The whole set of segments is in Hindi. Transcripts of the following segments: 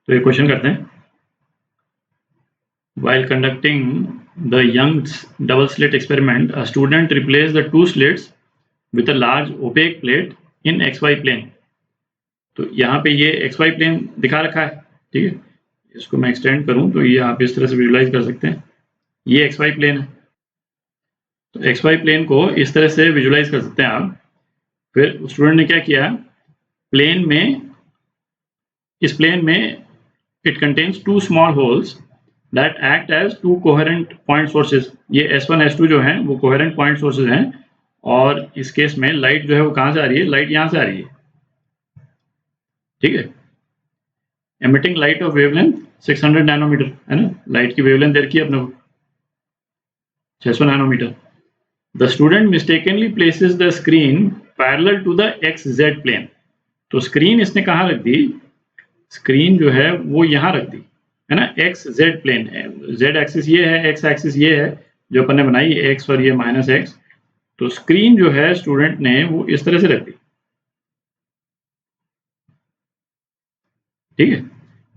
तो ये क्वेश्चन करते हैं, while conducting the Young's double slit experiment, a student replaced the two slits with a large opaque plate in xy plane. तो यहाँ पे ये xy प्लेन दिखा रखा है, ठीक है। इसको मैं एक्सटेंड करूँ तो ये आप इस तरह से विजुलाइज कर सकते हैं, ये xy प्लेन है। तो xy प्लेन को इस तरह से विजुलाइज कर सकते हैं आप। फिर स्टूडेंट ने क्या किया, प्लेन में, इस प्लेन में it contains two small holes that act as two coherent point sources. ये S1 S2 जो हैं वो coherent point sources हैं, और इस केस में लाइट जो है वो कहाँ से आ रही है, लाइट यहाँ से आ रही है, ठीक है। emitting light of wavelength 600 nanometre है ना, लाइट की वेवलेंथ दे रखी है अपने को 600 nanometre. The student mistakenly places the screen parallel to the XZ plane. तो स्क्रीन इसने कहाँ रख दी, स्क्रीन जो है वो यहाँ रख दी, है ना, एक्स जेड प्लेन है, जेड एक्सिस ये है, एक्स एक्सिस ये है जो अपन ने बनाई, एक्स और ये माइनस एक्स। तो स्क्रीन जो है स्टूडेंट ने वो इस तरह से रख दी, ठीक है।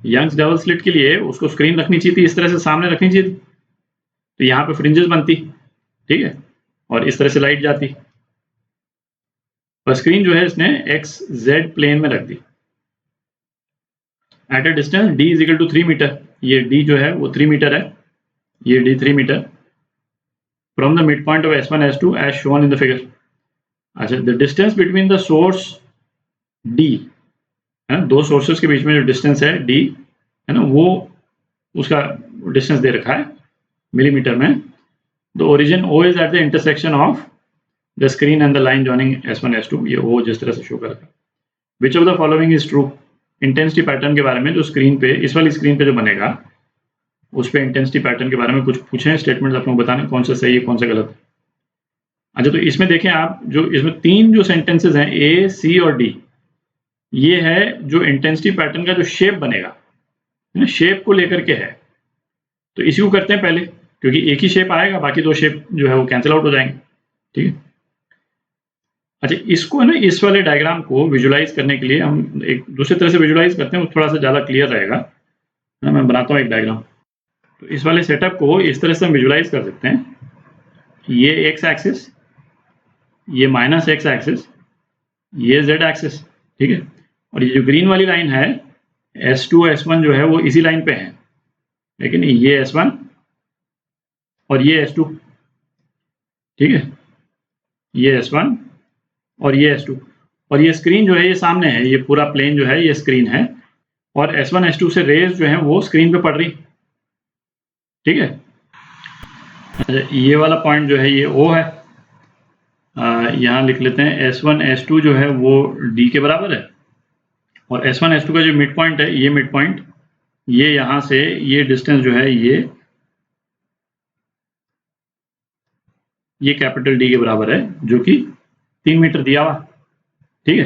यंग्स डबल स्लिट के लिए उसको स्क्रीन रखनी चाहिए थी, इस तरह से सामने रखनी चाहिए थी, तो यहाँ पे फ्रिंजेस बनती, ठीक है, और इस तरह से लाइट जाती। पर स्क्रीन जो है इसने एक्स जेड प्लेन में रख दी। At a distance d is equal to 3 metre, ये d जो है वो 3 मीटर है, ये d 3 metre from the mid point of S1 S2 as shown in the figure. अच्छा, the distance between the source d, है ना, दो सोर्सेस के बीच में जो डिस्टेंस है d, है ना, वो उसका डिस्टेंस दे रखा है मिलीमीटर में। The origin O is at the intersection of the screen and the line joining S1 S2, ये O जिस तरह से शो कर रखा है। Which of the following is true, intensity pattern के बारे में जो स्क्रीन पे, इस वाली स्क्रीन पे जो बनेगा उस पे इंटेंसिटी पैटर्न के बारे में कुछ पूछे स्टेटमेंट, आप लोग बताना कौन सा सही है कौन सा गलत है। अच्छा, तो इसमें देखें आप, जो इसमें तीन जो सेंटेंसेस हैं ए सी और डी, ये है जो इंटेंसिटी पैटर्न का जो शेप बनेगा, शेप को लेकर के है। तो इसी को करते हैं पहले, क्योंकि एक ही शेप आएगा, बाकी दो शेप जो है वो कैंसिल आउट हो जाएंगे, ठीक है। अच्छा, इसको ना, इस वाले डायग्राम को विजुलाइज करने के लिए हम एक दूसरी तरह से विजुलाइज करते हैं, वो थोड़ा सा ज़्यादा क्लियर रहेगा, है ना। मैं बनाता हूँ एक डायग्राम। तो इस वाले सेटअप को इस तरह से हम विजुलाइज कर सकते हैं, ये एक्स एक्सिस, ये माइनस एक्स एक्सिस, ये जेड एक्सिस, ठीक है। और ये जो ग्रीन वाली लाइन है S2 S1 जो है वो इसी लाइन पे है, लेकिन ये S1 और ये S2, ठीक है, ये S1 और ये S2, और ये स्क्रीन जो है ये सामने है, ये पूरा प्लेन जो है ये स्क्रीन है, और S1 S2 से रेज जो है वो स्क्रीन पे पड़ रही, ठीक है। अच्छा, ये वाला पॉइंट जो है ये O है, यहाँ लिख लेते हैं S1 S2 जो है वो D के बराबर है, और S1 S2 का जो मिड पॉइंट है, ये मिड पॉइंट, ये यहाँ से ये डिस्टेंस जो है ये कैपिटल D के बराबर है, जो कि 3 मीटर दिया हुआ, ठीक है।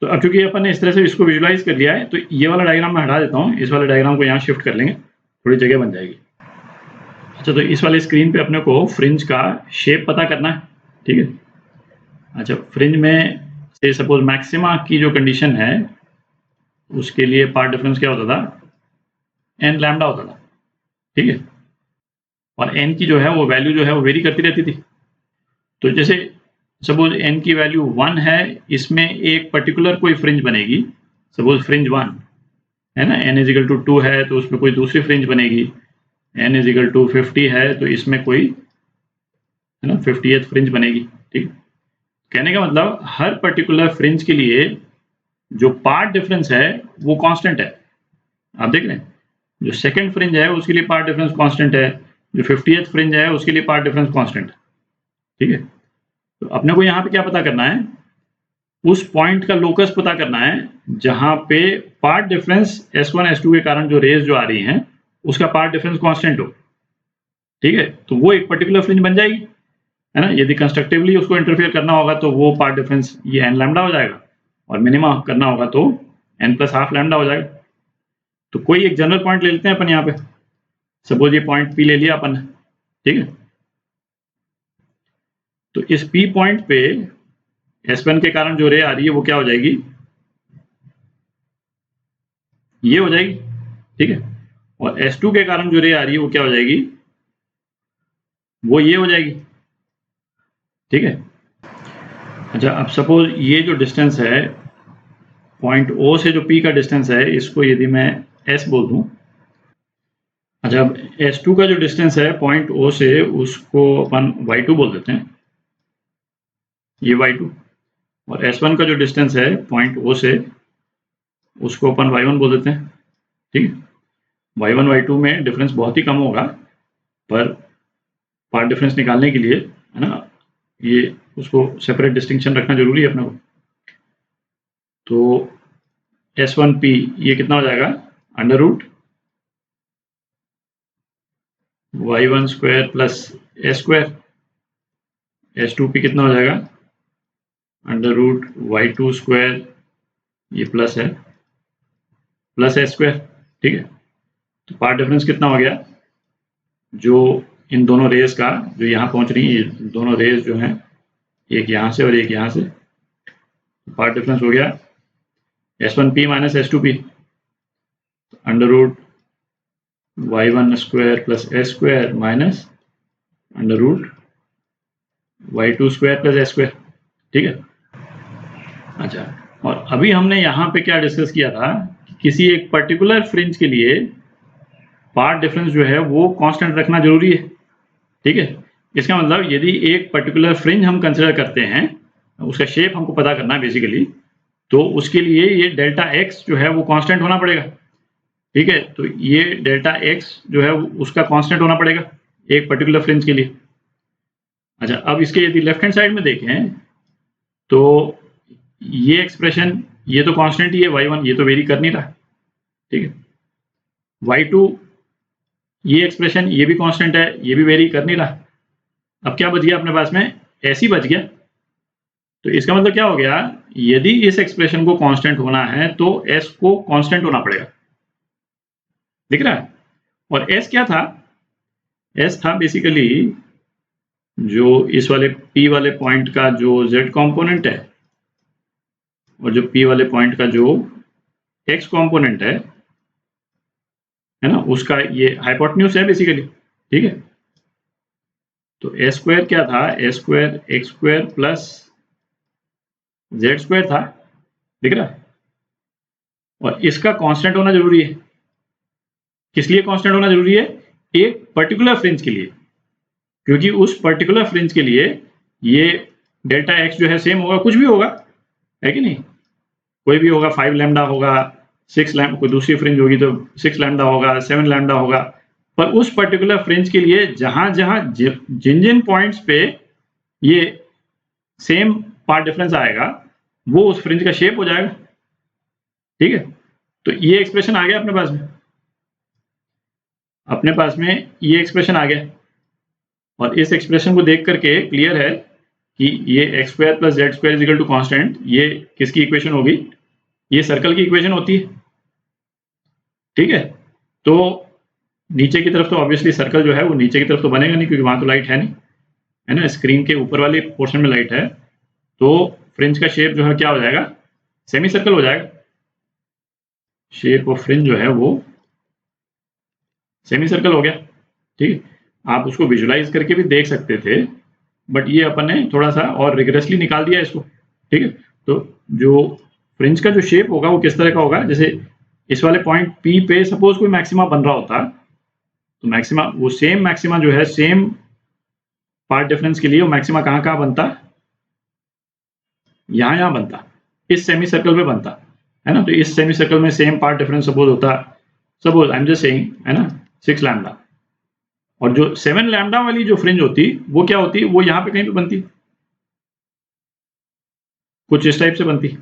तो अब चूंकि अपन ने इस तरह से इसको विजुलाइज कर लिया है, तो ये वाला डायग्राम मैं हटा देता हूँ, इस वाले डायग्राम को यहाँ शिफ्ट कर लेंगे, थोड़ी जगह बन जाएगी। अच्छा, तो इस वाले स्क्रीन पे अपने को फ्रिंज का शेप पता करना है, ठीक है। अच्छा, फ्रिंज में से सपोज मैक्सिमा की जो कंडीशन है उसके लिए पार्ट डिफरेंस क्या होता था, n लैम्डा होता था, ठीक है। और n की जो है वो वैल्यू जो है वो वेरी करती रहती थी। तो जैसे सपोज n की वैल्यू 1 है, इसमें एक पर्टिकुलर कोई फ्रिंज बनेगी, सपोज फ्रिंज 1 है ना, n इज इक्वल टू 2 है तो उसमें कोई दूसरी फ्रिंज बनेगी, n इज इक्वल टू 50 है तो इसमें कोई, है ना, 50th फ्रिंज बनेगी, ठीक। कहने का मतलब हर पर्टिकुलर फ्रिंज के लिए जो पार्ट डिफरेंस है वो कांस्टेंट है। आप देख रहे हैं, जो सेकंड फ्रिंज है उसके लिए पार्ट डिफरेंस कांस्टेंट है, जो 50th फ्रिंज है उसके लिए पार्ट डिफरेंस कांस्टेंट है, ठीक है। तो अपने को यहाँ पे क्या पता करना है, उस पॉइंट का लोकस पता करना है जहां पे पार्ट डिफरेंस S1 S2 के कारण जो रेज जो आ रही हैं उसका पार्ट डिफरेंस कांस्टेंट हो, ठीक है। तो वो एक पर्टिकुलर फ्रिंज बन जाएगी, है ना। यदि कंस्ट्रक्टिवली उसको इंटरफेयर करना होगा तो वो पार्ट डिफरेंस ये n लैम्डा हो जाएगा, और मिनिमा करना होगा तो n प्लस हाफ लैम्डा हो जाएगा। तो कोई एक जनरल पॉइंट ले लेते हैं अपन यहाँ पे, सपोज ये पॉइंट P ले लिया अपन, ठीक है। तो इस P पॉइंट पे S1 के कारण जो रे आ रही है वो क्या हो जाएगी, ये हो जाएगी, ठीक है। और S2 के कारण जो रे आ रही है वो क्या हो जाएगी, वो ये हो जाएगी, ठीक है। अच्छा, अब सपोज ये जो डिस्टेंस है पॉइंट O से जो P का डिस्टेंस है, इसको यदि मैं S बोल दूं, अच्छा अब S2 का जो डिस्टेंस है पॉइंट O से, उसको अपन Y2 बोल देते हैं, ये Y2। और S1 का जो डिस्टेंस है पॉइंट O से, उसको अपन Y1 बोल देते हैं, ठीक है। Y1 Y2 में डिफरेंस बहुत ही कम होगा, पर पार्ट डिफरेंस निकालने के लिए, है ना, ये उसको सेपरेट डिस्टिंक्शन रखना जरूरी है अपने को। तो S1P ये कितना हो जाएगा, under root Y1 square plus S square, S2P कितना हो जाएगा, अंडर रूट Y2 स्क्वायर, ये प्लस है, प्लस S स्क्वायर, ठीक है। तो पार्ट डिफरेंस कितना हो गया, जो इन दोनों रेज का, जो यहाँ पहुंच रही है, ये दोनों रेज जो हैं, एक यहाँ से और एक यहाँ से, पार्ट डिफरेंस हो गया S1P minus S2P, under root Y1 square plus S square minus under root Y2 square plus S square, ठीक है। अच्छा, और अभी हमने यहाँ पे क्या डिस्कस किया था कि किसी एक पर्टिकुलर फ्रिंज के लिए पार्ट डिफरेंस जो है वो कांस्टेंट रखना जरूरी है, ठीक है। इसका मतलब यदि एक पर्टिकुलर फ्रिंज हम कंसिडर करते हैं, उसका शेप हमको पता करना है बेसिकली, तो उसके लिए ये डेल्टा एक्स जो है वो कांस्टेंट होना पड़ेगा, ठीक है। तो ये डेल्टा एक्स जो है उसका कांस्टेंट होना पड़ेगा एक पर्टिकुलर फ्रिंज के लिए। अच्छा, अब इसके यदि लेफ्ट हैंड साइड में देखें तो ये एक्सप्रेशन, ये तो कांस्टेंट ही है y1, ये तो वेरी कर नहीं रहा, ठीक है। y2 ये एक्सप्रेशन, ये भी कांस्टेंट है, ये भी वेरी कर नहीं रहा। अब क्या बच गया अपने पास में, ऐसी बच गया। तो इसका मतलब क्या हो गया, यदि इस एक्सप्रेशन को कांस्टेंट होना है तो s को कांस्टेंट होना पड़ेगा, दिख रहा है। और s क्या था, s था बेसिकली जो इस वाले p वाले पॉइंट का जो z कंपोनेंट है, और जो p वाले पॉइंट का जो x कंपोनेंट है ना, उसका ये हाइपोटेन्यूज है बेसिकली, ठीक है। तो s स्क्वायर क्या था, s square x square plus z square था, दिख रहा है। और इसका कांस्टेंट होना जरूरी है, किस लिए कांस्टेंट होना जरूरी है, एक पर्टिकुलर फ्रिंज के लिए, क्योंकि उस पर्टिकुलर फ्रिंज के लिए ये डेल्टा एक्स जो है सेम होगा, कुछ भी होगा, है कि नहीं, कोई भी होगा, 5 लैम्डा होगा, 6 लैम्डा, कोई दूसरी फ्रिंज होगी तो 6 लैम्डा होगा, 7 लैम्डा होगा। पर उस पर्टिकुलर फ्रिंज के लिए जहां जहां जिन जिन पॉइंट्स पे ये सेम पार्ट डिफरेंस आएगा, वो उस फ्रिंज का शेप हो जाएगा, ठीक है। तो ये एक्सप्रेशन आ गया अपने पास में, ये एक्सप्रेशन आ गया। और इस एक्सप्रेशन को देख करके क्लियर है कि ये X square plus Z square is equal to constant, ये किसकी इक्वेशन होगी, ये सर्कल की इक्वेशन होती है, ठीक है। तो नीचे की तरफ तो ऑब्वियसली सर्कल जो है वो नीचे की तरफ तो बनेगा नहीं, क्योंकि वहां तो लाइट है नहीं, है ना, स्क्रीन के ऊपर वाले पोर्शन में लाइट है। तो फ्रिंज का शेप जो है क्या हो जाएगा, सेमी सर्कल हो जाएगा, शेप ऑफ फ्रिंज जो है वो सेमी सर्कल हो गया, ठीक है। आप उसको विजुलाइज करके भी देख सकते थे, बट ये अपन ने थोड़ा सा और रिगरसली निकाल दिया इसको, ठीक है। तो जो फ्रिंज का जो शेप होगा वो किस तरह का होगा, जैसे इस वाले पॉइंट P पे सपोज कोई मैक्सिमा बन रहा होता, तो मैक्सिमा, वो सेम मैक्सिमा जो है सेम पार्ट डिफरेंस के लिए वो मैक्सिमा कहाँ कहाँ बनता, यहाँ यहाँ बनता, इस सेमी सर्कल पे बनता, है ना। तो इस सेमी सर्कल में सेम पार्ट डिफरेंस सपोज होता, suppose I am just saying, है ना, 6 लैम्डा। और जो 7 लैम्डा वाली जो फ्रिंज होती वो क्या होती, वो यहाँ पे कहीं पे बनती, कुछ इस टाइप से बनती,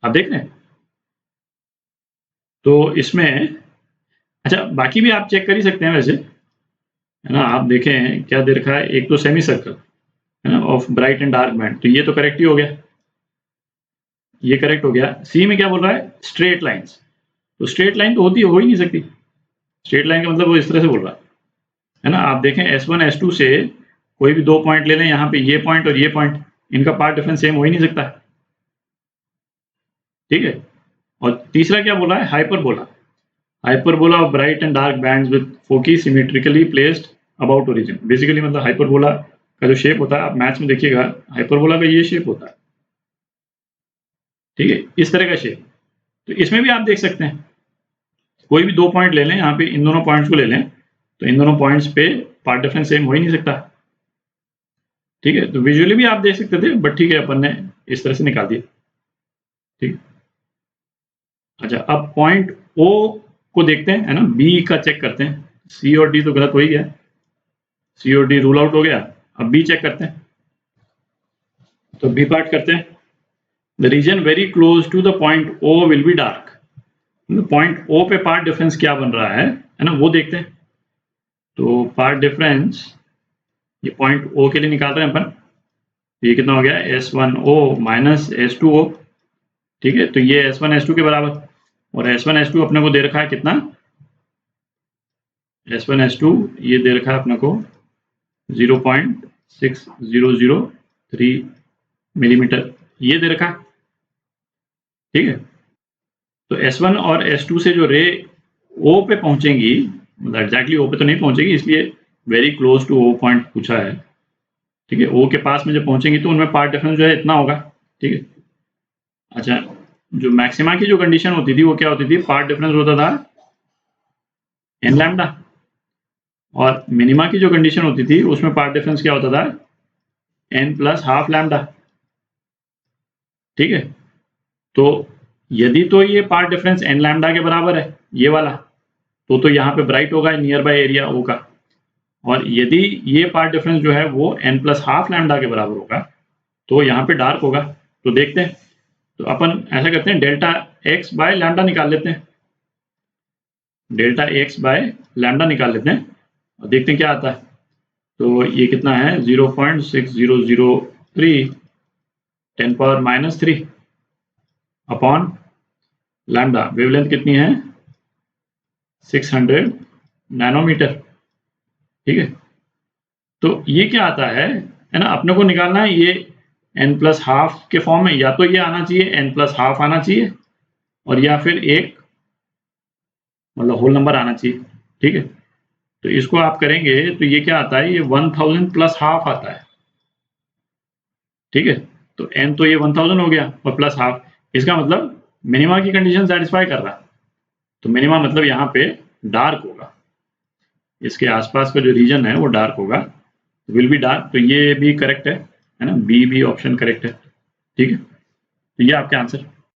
आप देख रहे हैं। तो इसमें, अच्छा बाकी भी आप चेक कर ही सकते हैं वैसे, है ना। आप देखें क्या दे रखा है, एक तो सेमी सर्कल, है ना, of bright and dark band, तो ये तो करेक्ट ही हो गया, ये करेक्ट हो गया। सी में क्या बोल रहा है, स्ट्रेट लाइंस, तो स्ट्रेट लाइन तो होती हो ही नहीं सकती, स्ट्रेट लाइन का मतलब वो इस तरह से बोल रहा है ना। आप देखें S1 S2 से कोई भी 2 पॉइंट ले लें, यहाँ पे ये पॉइंट और ये पॉइंट, इनका पार्ट डिफरेंस सेम हो ही नहीं सकता, ठीक है। और तीसरा क्या बोला है, hyperbola. Hyperbola of bright and dark bands with foci symmetrically placed about origin. Basically मतलब हाइपरबोला का जो शेप होता है, आप मैथ्स में देखिएगा, हाइपरबोला का ये शेप होता है, ठीक है, इस तरह का शेप। तो इसमें भी आप देख सकते हैं, कोई भी 2 पॉइंट ले लें, यहाँ पे इन दोनों पॉइंट्स को ले लें, तो इन दोनों पॉइंट्स पे पार्ट डिफरेंस सेम हो ही नहीं सकता, ठीक है। तो विजुअली भी आप देख सकते थे, बट ठीक है, अपन ने इस तरह से निकाल दिया, ठीक। अच्छा, अब पॉइंट ओ को देखते हैं, है ना, बी का चेक करते हैं। सी और डी तो गलत हो ही गया, सी और डी रूल आउट हो गया। अब बी चेक करते हैं, तो बी पार्ट करते हैं। The region very close to the point O will be dark. Point O पे पार्ट डिफरेंस क्या बन रहा है ना, वो देखते हैं। तो पार्ट डिफरेंस ये पॉइंट ओ के लिए निकाल रहे हैं अपन। ये कितना हो गया, S1O माइनस S2O, ठीक है। तो ये S1 S2 के बराबर, और S1 S2 अपने को दे रखा है कितना, S1 S2 ये दे रखा है अपने को 0.6003 मिलीमीटर, ये दे रखा है, ठीक है। तो S1 और S2 से जो रे O पे पहुंचेंगी, मतलब एग्जैक्टली O पे तो नहीं पहुंचेगी, इसलिए very close to O point पूछा है, ठीक है। O के पास में जब पहुंचेंगी तो उनमें पार्ट डिफरेंस जो है इतना होगा, ठीक है। अच्छा, जो मैक्सिमा की जो कंडीशन होती थी वो क्या होती थी, पार्ट डिफरेंस होता था n लैम्डा, और मिनिमा की जो कंडीशन होती थी उसमें पार्ट डिफरेंस क्या होता था, n प्लस हाफ लैम्डा, ठीक है। तो यदि तो ये पार्ट डिफरेंस n लैम्डा के बराबर है, ये वाला, तो यहाँ पे ब्राइट होगा नियर बाय एरिया O का, और यदि ये पार्ट डिफरेंस जो है वो n प्लस हाफ लैम्डा के बराबर होगा, तो यहाँ पे डार्क होगा। तो देखते हैं, तो अपन ऐसा करते हैं, डेल्टा x बाय लैम्डा निकाल लेते हैं, डेल्टा x बाय लैम्डा निकाल लेते हैं और देखते हैं क्या आता है। तो ये कितना है, 0.6003 10⁻³ अपॉन लैम्डा, वेवलेंथ कितनी है, 600 नैनोमीटर, ठीक है। तो ये क्या आता है ना, अपने को निकालना है ये n प्लस हाफ के फॉर्म में, या तो ये आना चाहिए n प्लस हाफ आना चाहिए, और या फिर एक मतलब होल नंबर आना चाहिए, ठीक है। तो इसको आप करेंगे तो ये क्या आता है, ये 1000 प्लस हाफ आता है, ठीक है। तो n तो ये 1000 हो गया और प्लस हाफ, इसका मतलब मिनिमा की कंडीशन सेटिस्फाई कर रहा है। तो मिनिमा मतलब यहाँ पे डार्क होगा, इसके आसपास का जो रीजन है वो डार्क होगा, विल बी डार्क। तो ये भी करेक्ट है ना, बी भी ऑप्शन करेक्ट है, ठीक है। तो ये आपके आंसर।